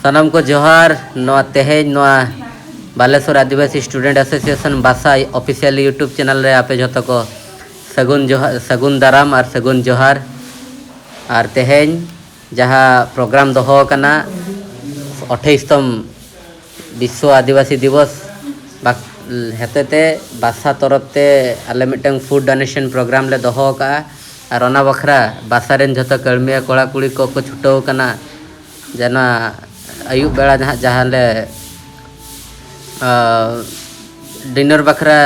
सनम को जोहार नवा तेहेज नवा बालेश्वर आदिवासी स्टूडेंट एसोसिएशन बासा ऑफिशियल यूट्यूब चैनल रे आपे जतो को सगुन जोहार सगुन दाराम और सगुन जोहार और तेहेज जहाँ प्रोग्राम दोहो कना 28तम विश्व आदिवासी दिवस हेतेते बासा तरफते आले मिटंग फूड डोनेशन प्रोग्राम ले दोहो का और ओना बखरा बासा रेन जतो कर्मिया कोड़ा कुड़ी को छुटो कना जना अयुब बेड़ा जहाँ ले डिनर बखरा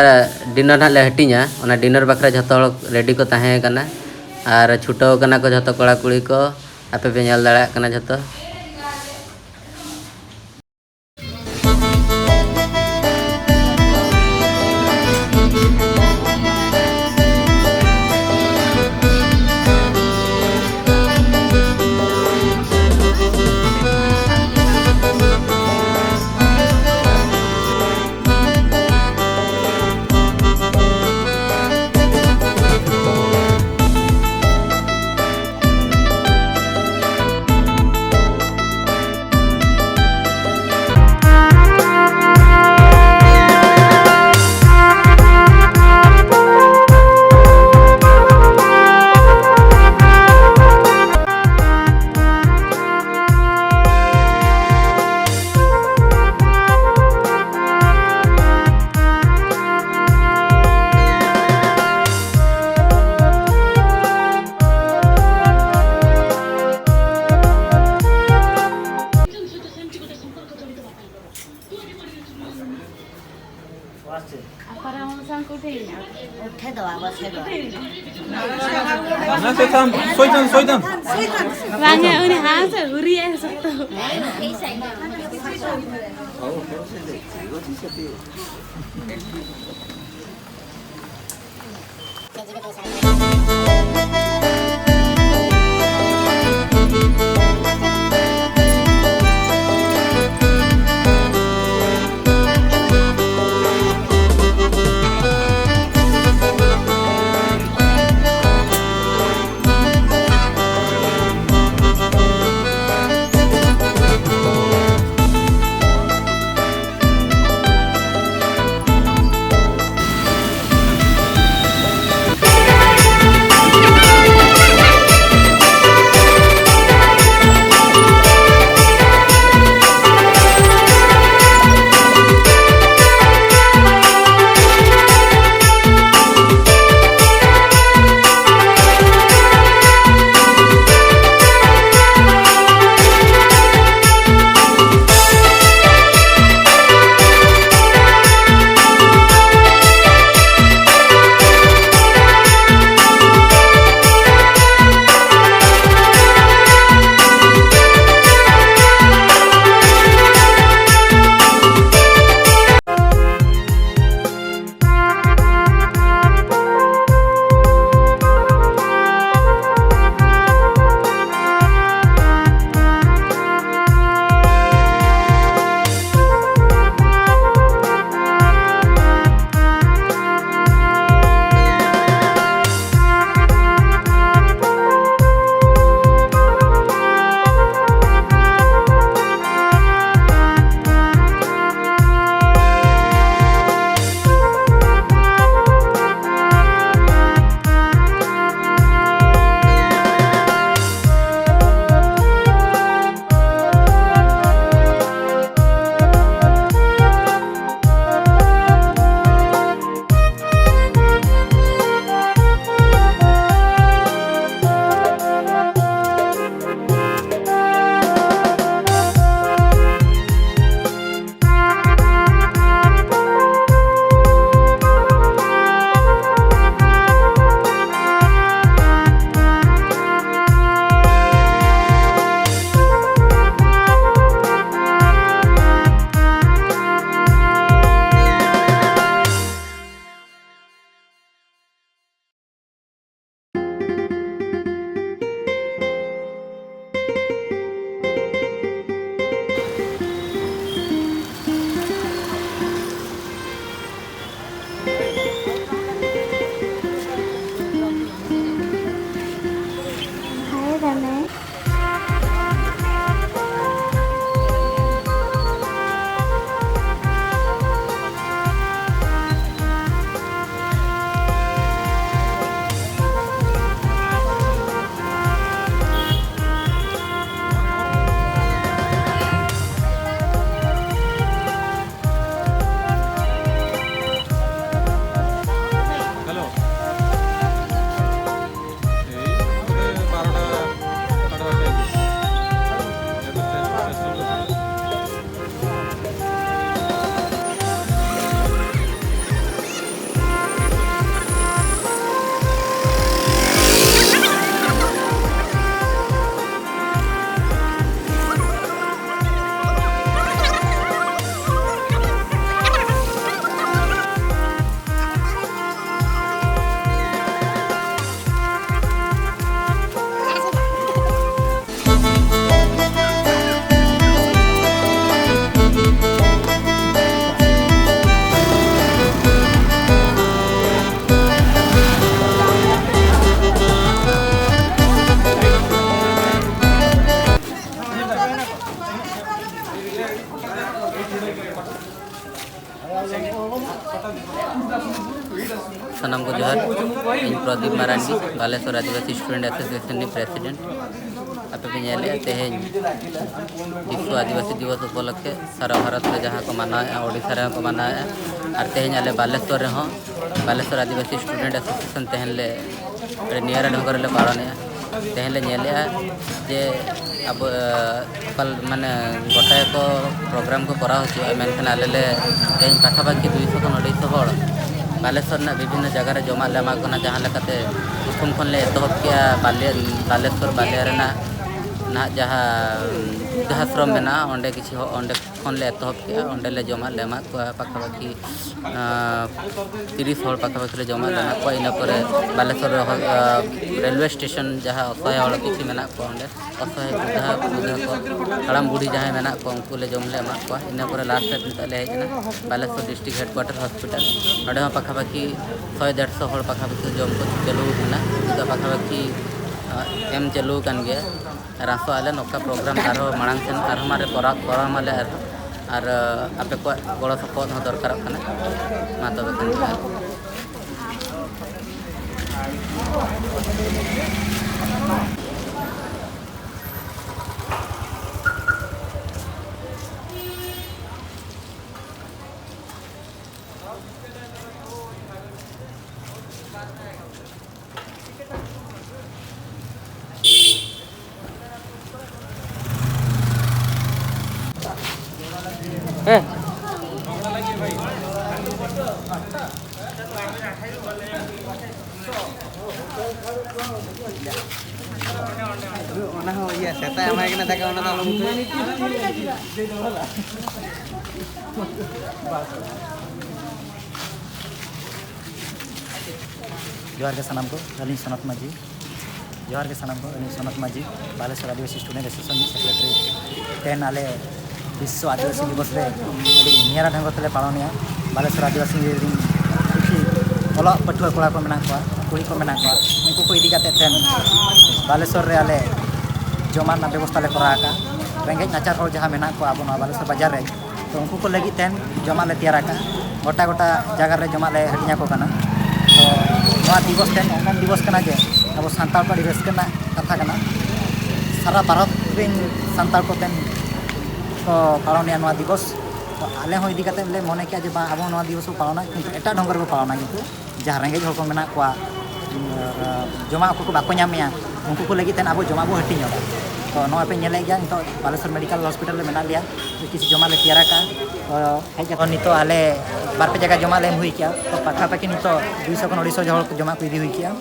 डिनर ना ले हटिया ओना डिनर बखरा जतो रेडी को ताहे कना और छुटो कना को जतो कोड़ा कुड़ी को आपे पे नेल दाड़ा कना जतो सोइदन Vanya uni hasa uri ya satu. सनम को जोहार इन प्रदीप मारांडी बालेश्वर आदिवासी स्टूडेंट एसोसिएशन प्रेसिडेंट आप तेज विश्व आदिवासी दिवस उपलक्षे सारा भारत में जहाँ को मनाए ओडिशा को मनाए और तेज आले बालेश्वर आदिवासी स्टूडेंट एसोसिएशन तेहले नियर ढंग पालने तेहले जे अब कल माने गोटाए को प्रोग्राम को करा मेनखान आले तेज पाखापाखि 200 खन 250 हड़ बालेश्वर विभिन्न जगह जमा एमाकना जहाँ लेकाते प्रथम खन एतहब किया बालेश्वर बालिया ना जहाँ वृद्धाश्रम में अंडे किसी अंडे खन एतहब किया अंडे जमा एमा पाखापाखि 30 हड़ पाखापाखि जमा एमा इनापर बालेश्वर रेलवे स्टेशन जहाँ असहाय हड़ किसी मेना अंडे असहाय वृद्धा को हाड़ाम बुढ़ी जहाँ मेना उनको जम ले एमा इनापर लास्ट नितले हेजना बालेश्वर डिस्ट्रिक्ट हेडक्वार्टर हॉस्पिटल अंडे पाखापाखि 100-150 हड़ पाखापाखि जम को चलूना पाखापाखि एम चलू कान गया रासो आले नौका प्रोग्राम आरो मांग सेन आरो मारे पराम आले और आपे को गड़ सपोर्ट दरकार मा तबे सेता एम कना दाका ओना दालो जोहार के सनम को अली सनत माजी जोहार के सनम को अली सनत माजी बालेश्वर आदिवासी स्टूडेंट एसोसिएशन सेक्रेटरी तेन आले विश्व आदिवासी दिवस रे नियारा ढंग तेले पालनिया बालेश्वर आदिवासी ओल पटुआ कोड़ा को मेना को कुड़ी को मेना को उनको को इदी काते तेन बालेश्वर रे आले जमा व्यवस्था ले करा का रेंगेज नाचार हर जहाँ मेना को अब बालेश्वर बाजार रे तो उनको को लगी तेन जमा ले तैयार का गोटा गोटा जगह रे जमा ले हटिया को कना तो नवा दिवस तेन ओनम दिवस कना जे अब सांताल को दिवस कना कथा कना सारा भारत रेन सांताल को तेन को पालनिया नवा दिवस तो आले हो इदी काते ले मने के जे बा अब नवा दिवस को पालना किंतु एटा ढंग रे को पालना किंतु जहाँ रेंगेज हर को मेना को जमा को बाको नामिया उनको को लगी तेन अब जमा बो हटिया तो नवा पे नेले गया तो बालेश्वर मेडिकल हॉस्पिटल में मेना लिया तो किसी जमा ले तैयार का तो हेज को नितो आले बार पे जगह जमा लेम हुई क्या तो पाखापाखि नितो 200 खन 250 हड़ जमा को इदी हुई क्या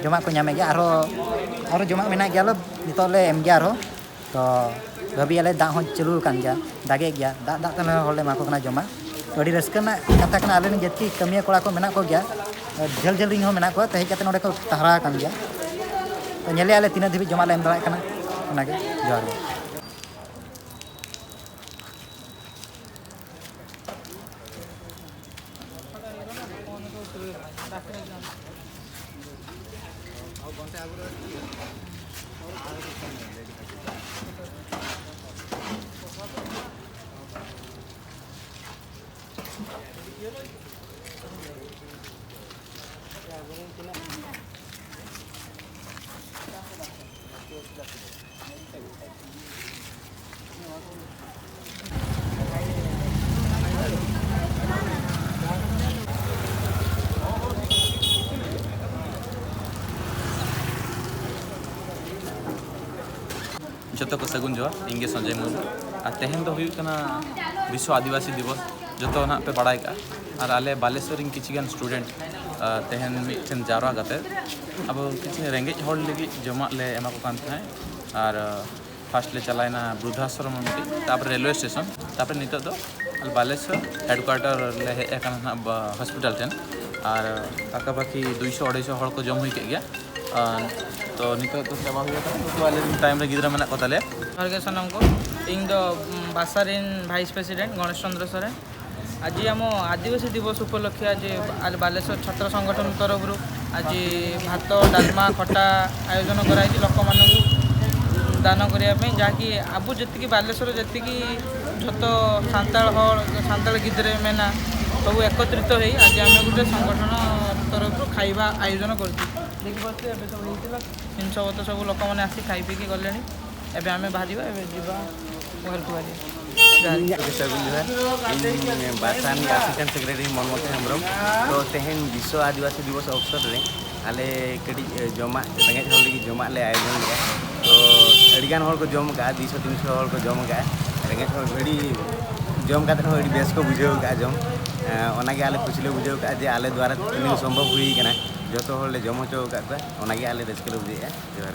जमा को नामे गया आरो जमा मेना गया लो नितो ले एम गया आरो तो भाभी आले दा हो चलू कान गया दागे गया दा तने हले मा को कना जमा तो अडी रस्का ना कथा कना आले जति कमिया कोड़ा को मेना को गया झल झल रिंग हो मेना को तो हेज कते नोडे को तहरा कान गया तो नेले आले तीन धबी जमा ले एम दाड़ा कना ओनागे जोहार जो को सगुन जोहार इंगे संजय मुर्मू और तेहन तो हुई विश्व आदिवासी दिवस जो ना पे बड़ाई का और आले बालेश्वर किसी स्टूडेंट तेहन मिट्टन जावरा करते अब किसी रेंगेज हड़ लगी जमा ले एमा को कान और फास्ट ले चलाना वृद्धाश्रम तापर रेलवे स्टेशन तापर नित दो बालेश्वर हेडक्वार्टर ले हेकना हॉस्पिटल टेन और पाखापाखि 200-250 हड़ को जम हुई गया तो नित तो सेवा हुआ तो वाले टाइम रे गिद्रा मेना कताले हरगे सनम को इन द बासारिन वाइस प्रेसिडेंट गणेश चंद्र सरे आज आम आदिवासी दिवस उपलक्षे आज बालेश्वर छात्र संगठन तरफ आज भात डालमा खटा आयोजन कराई लोक मानू दान करने जहाँकि आबू जी बालेश्वर जी झत सांताल हल सांताल गिद्रे मेना सब एकत्रित हो आज आम गोटे संगठन तरफ खाଇବା आयोजन कर देखिए एवं सब होता जिनस पत्र सब लोक मैंने आसी खाई पीकी गले एवं आम बाहर जावा घर को बाहर सगुन जोहार बासान असिस्टेंट सेक्रेटरी मनमोहन हेम्ब्रम तो तेहन विश्व आदिवासी दिवस अवसर रे आले कड़ी जमा रेंगे हल लगी जमा ले आयोजन लगा तो अड़ीगान हल को जम का 200-300 हल को जम का रेंगे हल घड़ी जम का अड़ी बेस को बुझे का जम ओनागे आले खुशी बुझे का जे आले द्वारा तीन संभव हुई कना जो तो हल जम हो का ओनागे आले रस्के बुझे जोहार